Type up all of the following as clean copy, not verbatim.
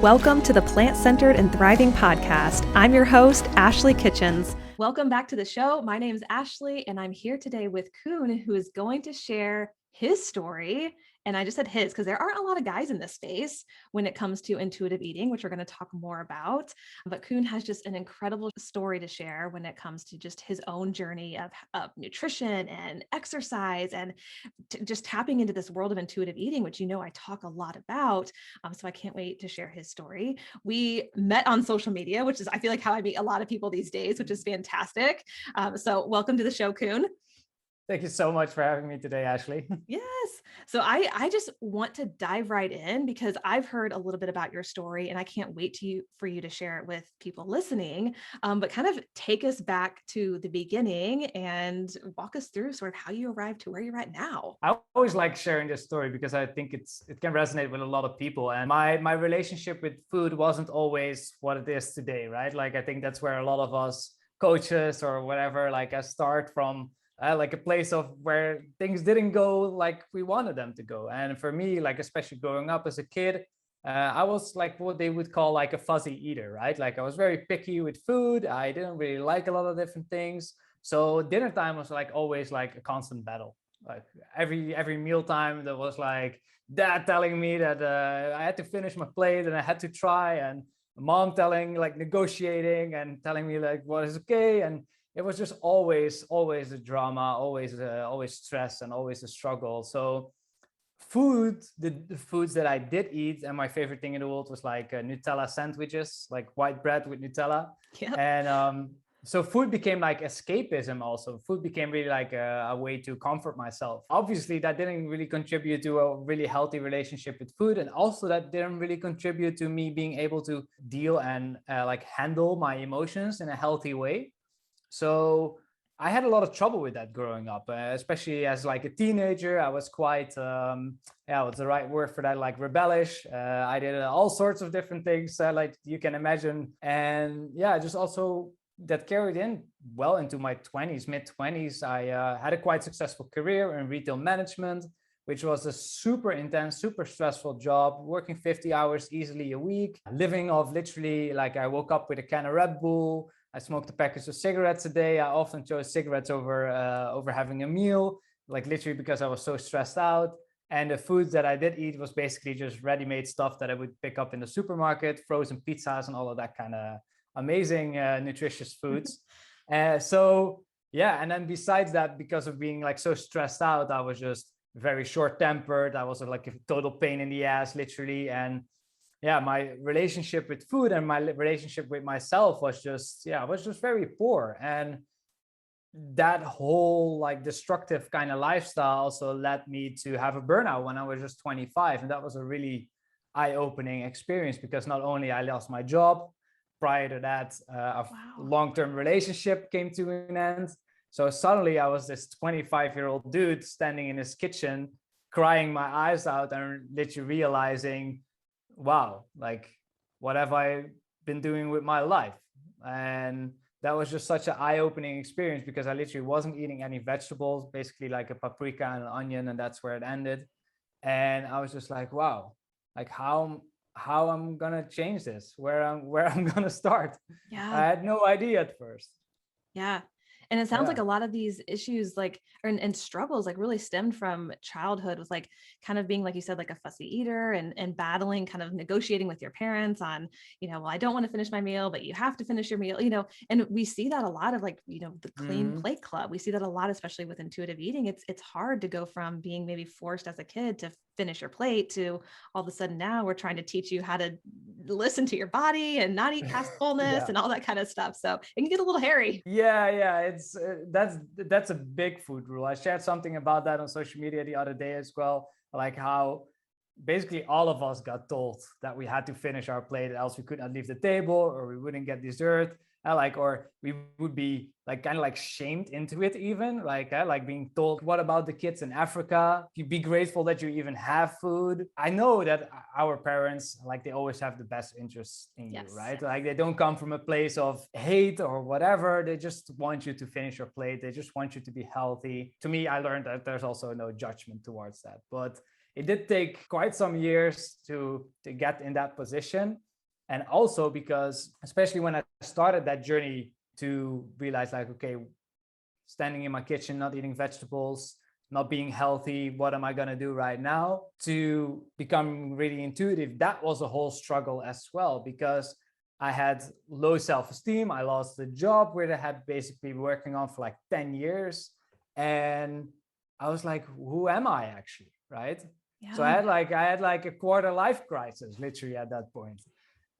Welcome to the Plant-Centered and Thriving podcast. I'm your host, Ashley Kitchens. Welcome back to the show. My name is Ashley, and I'm here today with Koen, who is going to share his story. And I just said his because there aren't a lot of guys in this space when it comes to intuitive eating, which we're going to talk more about. But Koen has just an incredible story to share when it comes to just his own journey of nutrition and exercise and just tapping into this world of intuitive eating, which I talk a lot about. So I can't wait to share his story. We met on social media, which is, I feel like, how I meet a lot of people these days, which is fantastic. So welcome to the show, Koen. Thank you so much for having me today, Ashley. Yes. So I just want to dive right in because I've heard a little bit about your story and I can't wait for you to share it with people listening, but kind of take us back to the beginning and walk us through sort of how you arrived to where you're at now. I always like sharing this story because I think it can resonate with a lot of people. And my relationship with food wasn't always what it is today, right? Like, I think that's where a lot of us coaches or whatever, like I start from like a place of where things didn't go like we wanted them to go. And for me, like, especially growing up as a kid, I was like what they would call like a fuzzy eater, right? Like I was very picky with food. I didn't really like a lot of different things. So dinner time was like always like a constant battle. Like every meal time, there was like dad telling me that I had to finish my plate and I had to try, and mom telling, like, negotiating and telling me like what is okay. And it was just always a drama, always stress, and always a struggle. So the foods that I did eat, and my favorite thing in the world was like Nutella sandwiches, like white bread with Nutella. Yep. And so food became like escapism. Also, food became really like a way to comfort myself. Obviously, that didn't really contribute to a really healthy relationship with food, and also that didn't really contribute to me being able to deal and like handle my emotions in a healthy way. So I had a lot of trouble with that growing up, especially as like a teenager. I was quite, what's the right word for that? Like rebellish. I did all sorts of different things, like you can imagine. And yeah, just also that carried in well into my 20s, mid 20s. I had a quite successful career in retail management, which was a super intense, super stressful job, working 50 hours easily a week, living off literally, like, I woke up with a can of Red Bull. I smoked a package of cigarettes a day. I often chose cigarettes over having a meal, like literally because I was so stressed out. And the foods that I did eat was basically just ready-made stuff that I would pick up in the supermarket, frozen pizzas and all of that kind of amazing nutritious foods. So yeah, and then besides that, because of being like so stressed out, I was just very short-tempered. I was like a total pain in the ass, literally. And yeah, my relationship with food and my relationship with myself was just very poor. And that whole like destructive kind of lifestyle also led me to have a burnout when I was just 25. And that was a really eye-opening experience, because not only I lost my job, prior to that, a long-term relationship came to an end. So suddenly I was this 25-year-old dude standing in his kitchen, crying my eyes out and literally realizing, wow, like, what have I been doing with my life? And that was just such an eye-opening experience, because I literally wasn't eating any vegetables, basically like a paprika and an onion, and that's where it ended. And I was just like, wow, like how I'm gonna change this, where I'm gonna start. Yeah. I had no idea at first. Yeah. And it sounds like a lot of these issues and struggles like really stemmed from childhood, with like kind of being, like you said, like a fussy eater and battling, kind of negotiating with your parents on, well, I don't want to finish my meal, but you have to finish your meal, and we see that a lot of like, the clean plate club. We see that a lot, especially with intuitive eating. It's hard to go from being maybe forced as a kid to finish your plate to all of a sudden now we're trying to teach you how to listen to your body and not eat past fullness and all that kind of stuff. So it can get a little hairy. Yeah, it's that's a big food rule. I shared something about that on social media the other day as well, like how basically all of us got told that we had to finish our plate, else we could not leave the table, or we wouldn't get dessert, or we would be like kind of like shamed into it, even like being told, what about the kids in Africa? You be grateful that you even have food. I know that our parents, like, they always have the best interests in you, right? Like, they don't come from a place of hate or whatever. They just want you to finish your plate. They just want you to be healthy. To me, I learned that there's also no judgment towards that, but it did take quite some years to get in that position. And also because, especially when I started that journey to realize like, okay, standing in my kitchen, not eating vegetables, not being healthy, what am I going to do right now, to become really intuitive, that was a whole struggle as well, because I had low self-esteem. I lost the job where I had basically been working on for like 10 years. And I was like, who am I actually? Right. So Yeah. I had like a quarter life crisis literally at that point.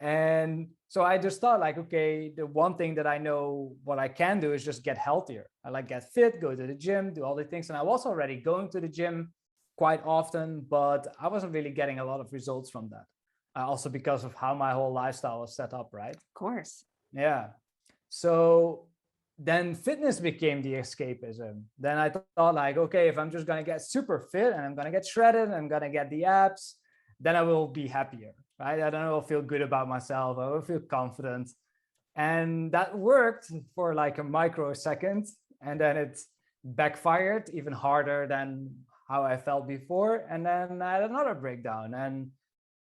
And so I just thought like, okay, the one thing that I know what I can do is just get healthier. I like get fit, go to the gym, do all the things. And I was already going to the gym quite often, but I wasn't really getting a lot of results from that. Also because of how my whole lifestyle was set up, right? Of course. Yeah. So then fitness became the escapism. Then I thought like, okay, if I'm just going to get super fit and I'm going to get shredded and I'm going to get the abs, then I will be happier, right? I don't know, I'll feel good about myself. I will feel confident. And that worked for like a microsecond. And then it backfired even harder than how I felt before. And then I had another breakdown. And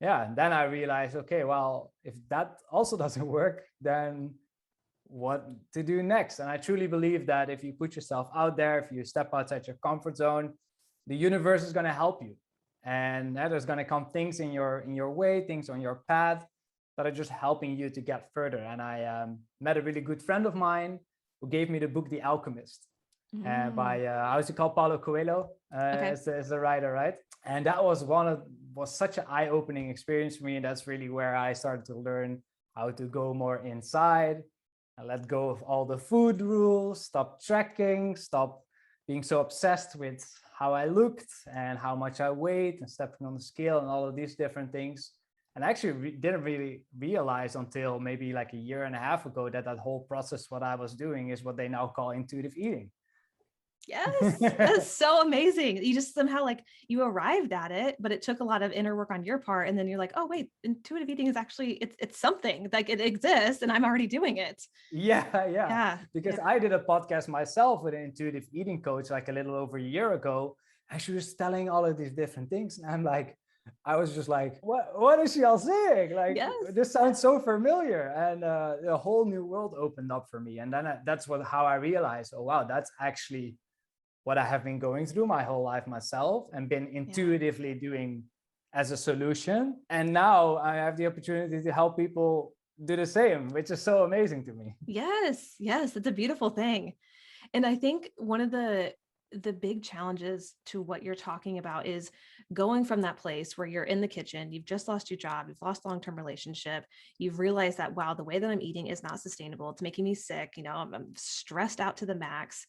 yeah, and then I realized, okay, well, if that also doesn't work, then what to do next? And I truly believe that if you put yourself out there, if you step outside your comfort zone, the universe is going to help you. And there's going to come things in your way, things on your path that are just helping you to get further. And I met a really good friend of mine who gave me the book The Alchemist by how's it called, Paulo Coelho Okay. as the writer, right? And that was such an eye-opening experience for me. And that's really where I started to learn how to go more inside and let go of all the food rules, stop tracking, stop being so obsessed with how I looked and how much I weighed and stepping on the scale and all of these different things. And I actually didn't really realize until maybe like a year and a half ago that whole process, what I was doing, is what they now call intuitive eating. Yes, that's so amazing. You just somehow like you arrived at it, but it took a lot of inner work on your part. And then you're like, oh wait, intuitive eating is actually it's something, like it exists and I'm already doing it. Yeah. Yeah. Because Yeah. I did a podcast myself with an intuitive eating coach like a little over a year ago. And she was telling all of these different things. And I was just like, what is she all saying? Like, Yes. this sounds so familiar. And a whole new world opened up for me. And then that's how I realized, oh, wow, that's actually what I have been going through my whole life myself and been intuitively doing as a solution. And now I have the opportunity to help people do the same, which is so amazing to me. Yes. Yes. It's a beautiful thing. And I think one of the big challenges to what you're talking about is going from that place where you're in the kitchen, you've just lost your job, you've lost long-term relationship, you've realized that, wow, the way that I'm eating is not sustainable. It's making me sick. I'm stressed out to the max.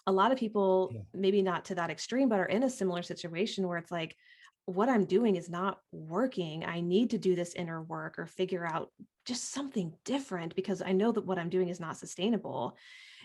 A lot of people, Yeah. maybe not to that extreme, but are in a similar situation where it's like, what I'm doing is not working. I need to do this inner work or figure out just something different because I know that what I'm doing is not sustainable.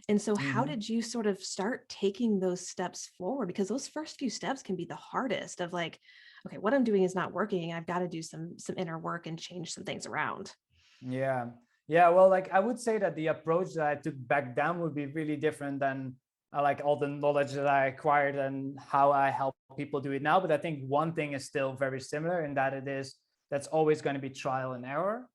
And so how Mm-hmm. did you sort of start taking those steps forward? Because those first few steps can be the hardest of like, okay, what I'm doing is not working. I've got to do some inner work and change some things around. Yeah. Yeah. Well, like I would say that the approach that I took back then would be really different than like all the knowledge that I acquired and how I help people do it now. But I think one thing is still very similar in that that's always going to be trial and error.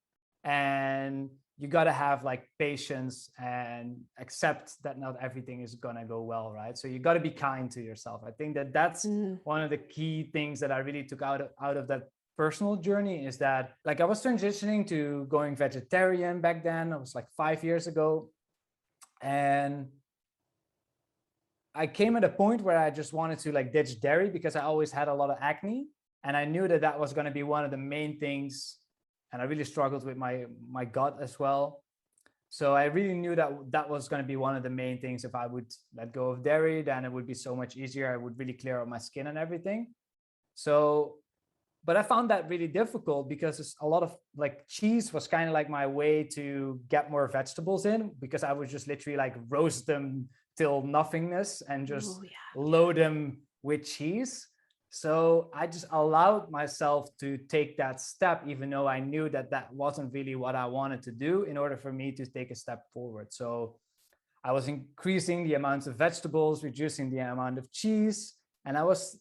And you got to have like patience and accept that not everything is going to go well, right? So you got to be kind to yourself. I think that that's Mm, one of the key things that I really took out of that personal journey, is that like I was transitioning to going vegetarian back then. It was like 5 years ago. And I came at a point where I just wanted to like ditch dairy because I always had a lot of acne. And I knew that was going to be one of the main things. And I really struggled with my gut as well. So I really knew that that was going to be one of the main things. If I would let go of dairy, then it would be so much easier. I would really clear up my skin and everything. So, but I found that really difficult because it's a lot of like cheese was kind of like my way to get more vegetables in, because I would just literally like roast them till nothingness and just oh yeah. load them with cheese. So I just allowed myself to take that step, even though I knew that that wasn't really what I wanted to do, in order for me to take a step forward. So I was increasing the amount of vegetables, reducing the amount of cheese, and I was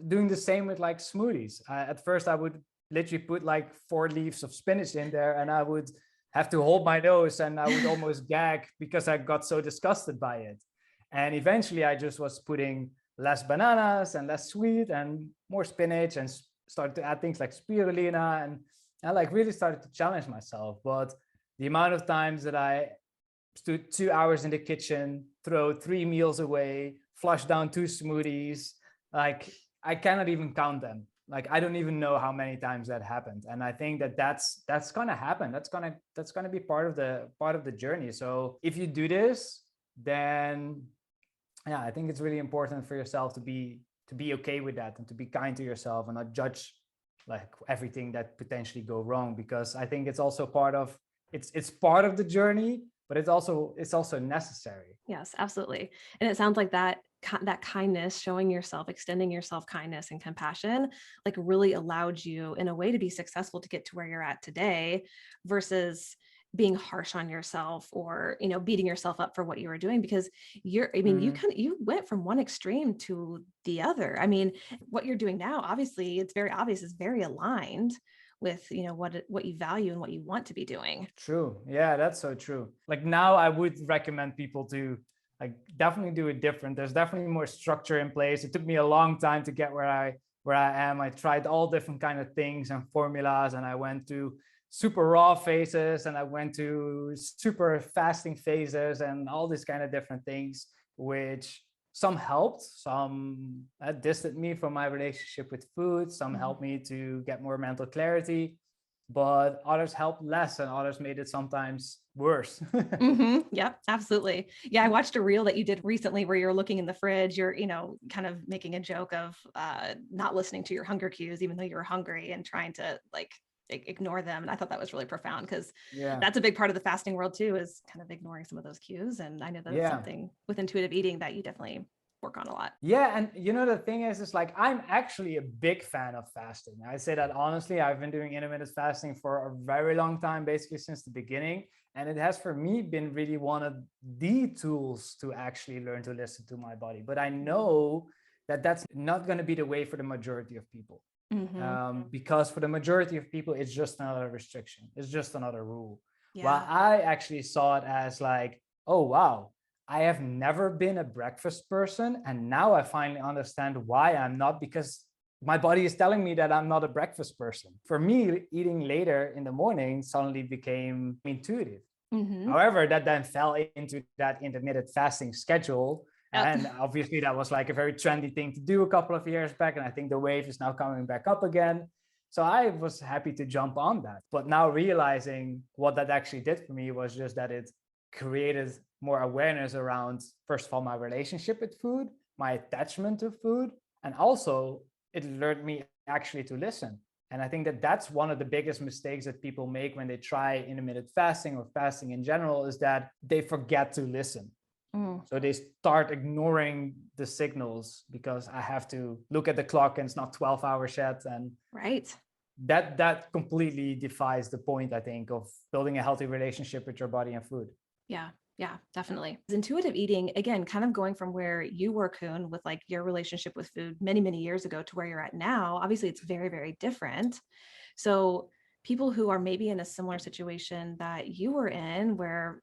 doing the same with like smoothies. At first, I would literally put like 4 leaves of spinach in there, and I would have to hold my nose and I would almost gag because I got so disgusted by it. And eventually I just was putting less bananas and less sweet and more spinach, and started to add things like spirulina, and I like really started to challenge myself. But the amount of times that I stood 2 hours in the kitchen, throw 3 meals away, flush down 2 smoothies, like I cannot even count them. Like I don't even know how many times that happened. And I think that that's gonna happen. That's gonna be part of the journey. So if you do this, then yeah, I think it's really important for yourself to be okay with that, and to be kind to yourself and not judge like everything that potentially go wrong, because I think it's also it's part of the journey, but it's also necessary. Yes, absolutely. And it sounds like that kindness, showing yourself, extending yourself kindness and compassion, like really allowed you in a way to be successful to get to where you're at today versus being harsh on yourself or, beating yourself up for what you were doing, because you went from one extreme to the other. I mean, what you're doing now, obviously it's very obvious, is very aligned with, what you value and what you want to be doing. True. Yeah, that's so true. Like now I would recommend people to like definitely do it different. There's definitely more structure in place. It took me a long time to get where I am. I tried all different kind of things and formulas, and I went to super raw phases and I went to super fasting phases and all these kind of different things, which some helped, some distanced me from my relationship with food, some helped me to get more mental clarity, but others helped less and others made it sometimes worse. Yep, absolutely. Yeah, I watched a reel that you did recently where you're looking in the fridge, you're, kind of making a joke of not listening to your hunger cues, even though you're hungry, and trying to like ignore them. And I thought that was really profound, because Yeah. that's a big part of the fasting world too, is kind of ignoring some of those cues. And I know that it's Yeah. something with intuitive eating that you definitely work on a lot. Yeah, and the thing is like I'm actually a big fan of fasting. I say that honestly. I've been doing intermittent fasting for a very long time, basically since the beginning. And it has for me been really one of the tools to actually learn to listen to my body. But I know that that's not going to be the way for the majority of people. Because for the majority of people, it's just another restriction. It's just another rule. While I actually saw it as like, oh, wow, I have never been a breakfast person. And now I finally understand why I'm not, because my body is telling me that I'm not a breakfast person. For me, eating later in the morning suddenly became intuitive. However, that then fell into that intermittent fasting schedule. And obviously that was like a very trendy thing to do a couple of years back. And I think the wave is now coming back up again. So I was happy to jump on that. But now realizing what that actually did for me was just that it created more awareness around, first of all, my relationship with food, my attachment to food, and also it learned me actually to listen. And I think that that's one of the biggest mistakes that people make when they try intermittent fasting or fasting in general, is that they forget to listen. So they start ignoring the signals because I have to look at the clock and it's not 12 hours yet. And Right. that completely defies the point, I think, of building a healthy relationship with your body and food. Yeah, definitely. Intuitive eating, again, kind of going from where you were, Koen, with like your relationship with food many, many years ago to where you're at now, obviously it's very, very different. So people who are maybe in a similar situation that you were in, where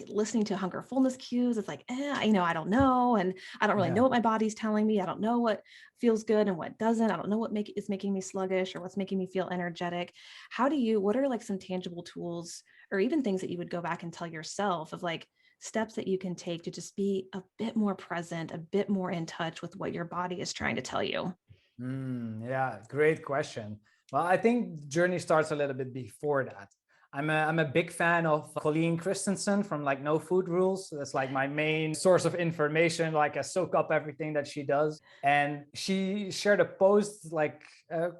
listening to hunger fullness cues, it's like, I don't know. And I don't really know what my body's telling me. I don't know what feels good and what doesn't. I don't know what is making me sluggish or what's making me feel energetic. What are like some tangible tools or even things that you would go back and tell yourself of like steps that you can take to just be a bit more present, a bit more in touch with what your body is trying to tell you? Yeah, great question. Well, I think the journey starts a little bit before that. I'm a big fan of Colleen Christensen from like No Food Rules. That's like my main source of information. Like I soak up everything that she does. And she shared a post like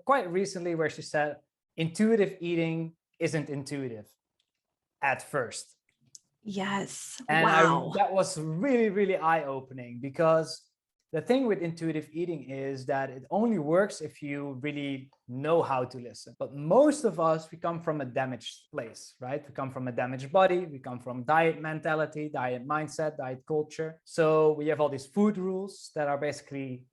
quite recently where she said, intuitive eating isn't intuitive at first. Yes. And Wow. that was really, really eye-opening, because the thing with intuitive eating is that it only works if you really know how to listen. But most of us, we come from a damaged place, right? We come from a damaged body. We come from diet mentality, diet mindset, diet culture. So we have all these food rules that are basically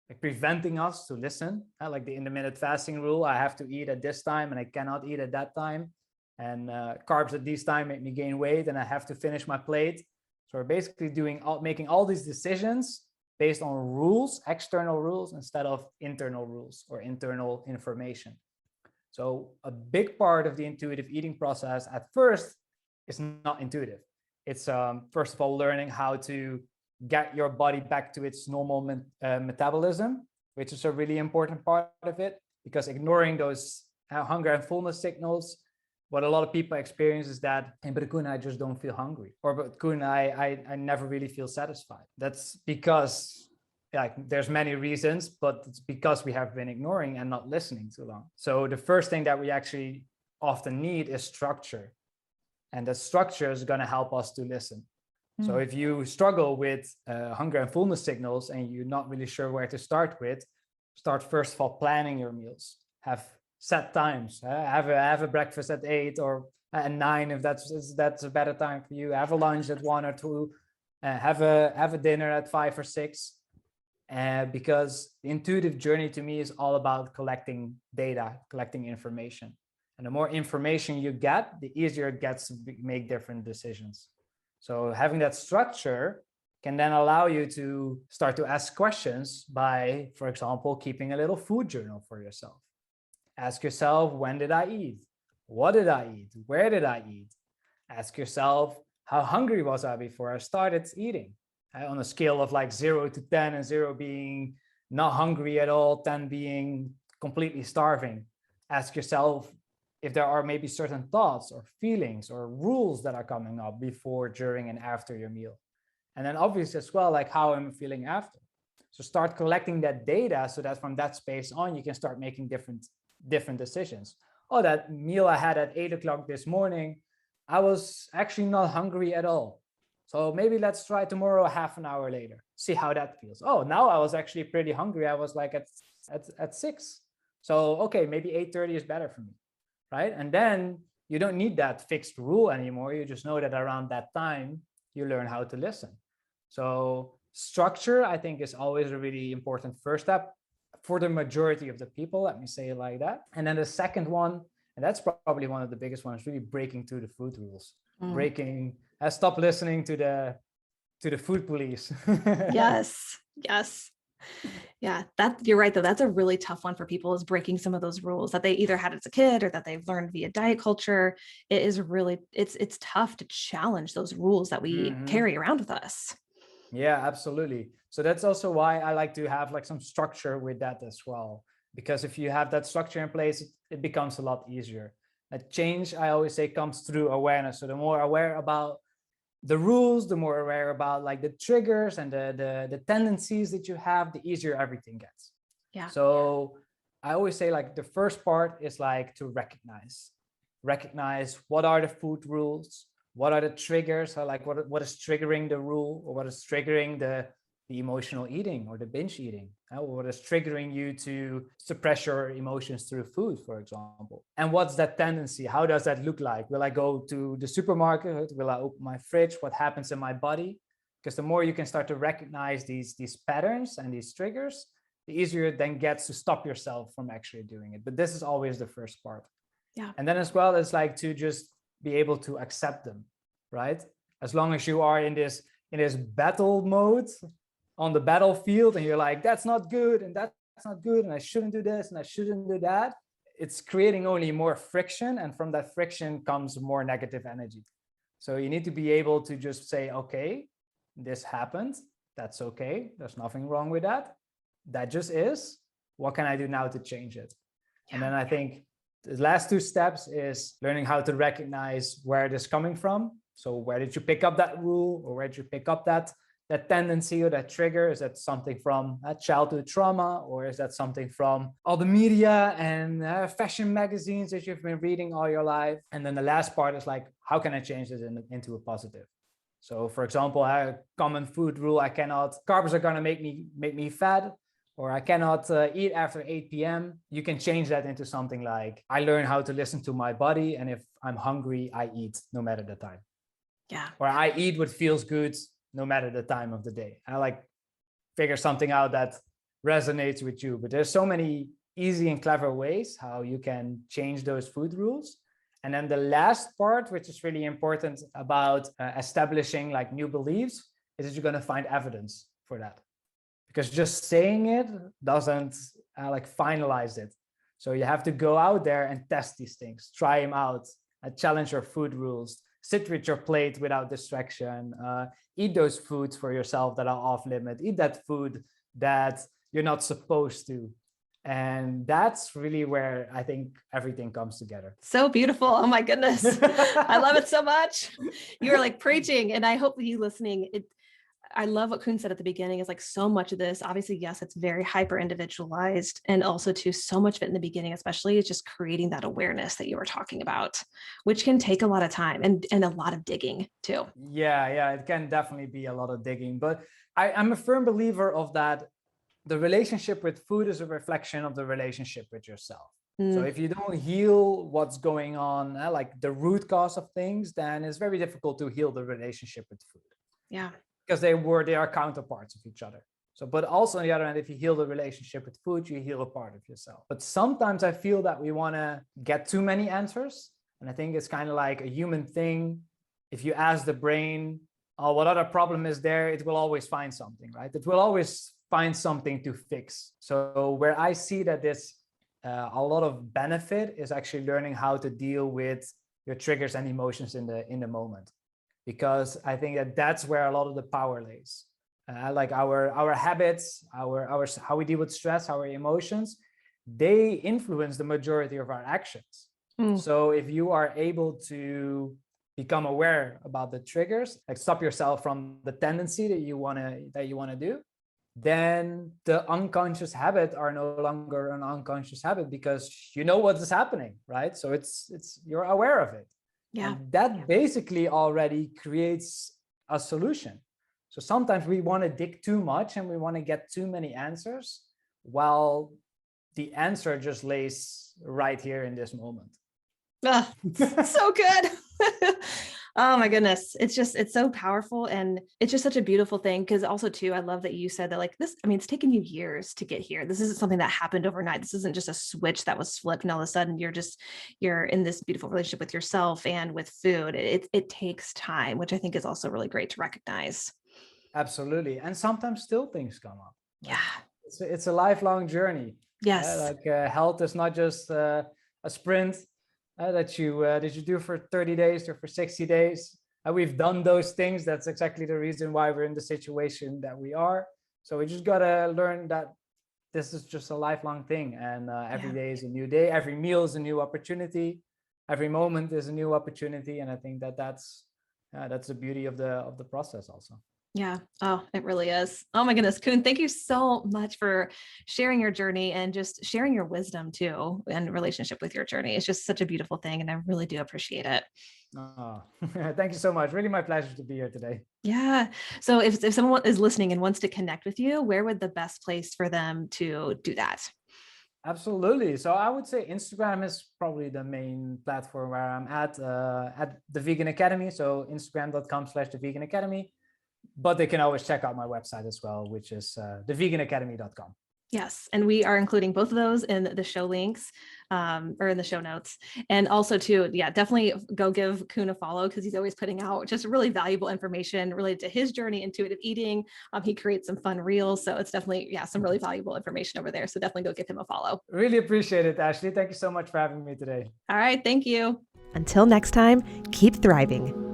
like preventing us to listen. Like the intermittent fasting rule, I have to eat at this time and I cannot eat at that time. And carbs at this time make me gain weight and I have to finish my plate. So we're basically making all these decisions based on rules, external rules, instead of internal rules or internal information. So a big part of the intuitive eating process at first is not intuitive. It's first of all learning how to get your body back to its normal metabolism, which is a really important part of it, because ignoring those hunger and fullness signals, what a lot of people experience is that, hey, but Koen, I just don't feel hungry, or but Koen, I never really feel satisfied. That's because there's many reasons, but it's because we have been ignoring and not listening too long. So the first thing that we actually often need is structure, and that structure is going to help us to listen. So if you struggle with hunger and fullness signals and you're not really sure where to start with, start first of all planning your meals. Have set times. Have a breakfast at 8 or at 9 if that's a better time for you. Have a lunch at 1 or 2. Have a dinner at 5 or 6. Because the intuitive journey to me is all about collecting data, collecting information. And the more information you get, the easier it gets to make different decisions. So having that structure can then allow you to start to ask questions by, for example, keeping a little food journal for yourself. Ask yourself, when did I eat? What did I eat? Where did I eat? Ask yourself, how hungry was I before I started eating? On a scale of like 0 to 10, and 0 being not hungry at all, 10 being completely starving. Ask yourself if there are maybe certain thoughts or feelings or rules that are coming up before, during, and after your meal. And then obviously as well, like how I'm feeling after. So start collecting that data so that from that space on, you can start making different decisions. Oh, that meal I had at 8 o'clock this morning, I was actually not hungry at all. So maybe let's try tomorrow half an hour later, see how that feels. Oh, now I was actually pretty hungry. I was like at 6. So, okay, maybe 8:30 is better for me, right? And then you don't need that fixed rule anymore. You just know that around that time, you learn how to listen. So structure, I think, is always a really important first step for the majority of the people, let me say it like that. And then the second one, and that's probably one of the biggest ones, really breaking through the food rules. Stop listening to the food police. Yes. Yeah, you're right though. That's a really tough one for people, is breaking some of those rules that they either had as a kid or that they've learned via diet culture. It is really, it's tough to challenge those rules that we carry around with us. Yeah, absolutely. So that's also why I like to have like some structure with that as well. Because if you have that structure in place, it becomes a lot easier. A change, I always say, comes through awareness. So the more aware about the rules, the more aware about like the triggers and the tendencies that you have, the easier everything gets. Yeah. So I always say like the first part is like to recognize what are the food rules, what are the triggers, so like what is triggering the rule, or what is triggering the emotional eating or the binge eating, or what is triggering you to suppress your emotions through food, for example. And what's that tendency? How does that look like? Will I go to the supermarket? Will I open my fridge? What happens in my body? Because the more you can start to recognize these patterns and these triggers, the easier it then gets to stop yourself from actually doing it. But this is always the first part. Yeah. And then as well, it's like to just be able to accept them, right? As long as you are in this battle mode on the battlefield, and you're like, that's not good, and that's not good, and I shouldn't do this, and I shouldn't do that, it's creating only more friction, and from that friction comes more negative energy. So you need to be able to just say, okay, this happened, that's okay, there's nothing wrong with that, that just is. What can I do now to change it? And then I think the last 2 steps is learning how to recognize where it is coming from. So where did you pick up that rule, or where did you pick up that tendency or that trigger? Is that something from a childhood trauma, or is that something from all the media and fashion magazines that you've been reading all your life? And then the last part is like, how can I change this into a positive? So for example, a common food rule, carbs are going to make me fat, or I cannot eat after 8 p.m. You can change that into something like, I learn how to listen to my body, and if I'm hungry, I eat no matter the time. Yeah. Or I eat what feels good no matter the time of the day. I like figure something out that resonates with you. But there's so many easy and clever ways how you can change those food rules. And then the last part, which is really important about establishing like new beliefs, is that you're going to find evidence for that. Because just saying it doesn't like finalize it. So you have to go out there and test these things, try them out, challenge your food rules, sit with your plate without distraction, eat those foods for yourself that are off limit, eat that food that you're not supposed to. And that's really where I think everything comes together. So beautiful. Oh my goodness. I love it so much. You're like preaching. And I hope you listening, I love what Koen said at the beginning is like so much of this, obviously, yes, it's very hyper individualized. And also too, so much of it in the beginning, especially is just creating that awareness that you were talking about, which can take a lot of time and a lot of digging too. Yeah, it can definitely be a lot of digging, but I'm a firm believer of that. The relationship with food is a reflection of the relationship with yourself. So if you don't heal what's going on, like the root cause of things, then it's very difficult to heal the relationship with food. Yeah. Because they are counterparts of each other. So, but also on the other hand, if you heal the relationship with food, you heal a part of yourself. But sometimes I feel that we want to get too many answers. And I think it's kind of like a human thing. If you ask the brain, oh, what other problem is there? It will always find something, right? It will always find something to fix. So where I see that there's a lot of benefit is actually learning how to deal with your triggers and emotions in the moment. Because I think that that's where a lot of the power lays. Like our habits, our how we deal with stress, our emotions, they influence the majority of our actions. So if you are able to become aware about the triggers, like stop yourself from the tendency that you want to do, then the unconscious habit are no longer an unconscious habit because you know what is happening, right? So it's you're aware of it. Yeah. And that basically already creates a solution. So sometimes we want to dig too much and we want to get too many answers, while the answer just lays right here in this moment. So good. Oh my goodness. It's so powerful. And it's just such a beautiful thing. Cause also too, I love that you said that like this, I mean, it's taken you years to get here. This isn't something that happened overnight. This isn't just a switch that was flipped and all of a sudden you're in this beautiful relationship with yourself and with food. It takes time, which I think is also really great to recognize. Absolutely. And sometimes still things come up. Yeah. It's a lifelong journey. Yes. Health is not just a sprint that you do for 30 days or for 60 days. We've done those things. That's exactly the reason why we're in the situation that we are. So we just got to learn that this is just a lifelong thing. And every day is a new day. Every meal is a new opportunity. Every moment is a new opportunity. And I think that's the beauty of the process also. Yeah. Oh, it really is. Oh my goodness. Koen, thank you so much for sharing your journey and just sharing your wisdom too in relationship with your journey. It's just such a beautiful thing. And I really do appreciate it. Oh, thank you so much. Really my pleasure to be here today. Yeah. So if someone is listening and wants to connect with you, where would the best place for them to do that? Absolutely. So I would say Instagram is probably the main platform where I'm at the Vegan Academy. So Instagram.com/The Vegan Academy. But they can always check out my website as well, which is theveganacademy.com. Yes. And we are including both of those in the show links or in the show notes. And also too, definitely go give Koen a follow because he's always putting out just really valuable information related to his journey, intuitive eating. He creates some fun reels. So it's definitely, some really valuable information over there. So definitely go give him a follow. Really appreciate it, Ashley. Thank you so much for having me today. All right. Thank you. Until next time, keep thriving.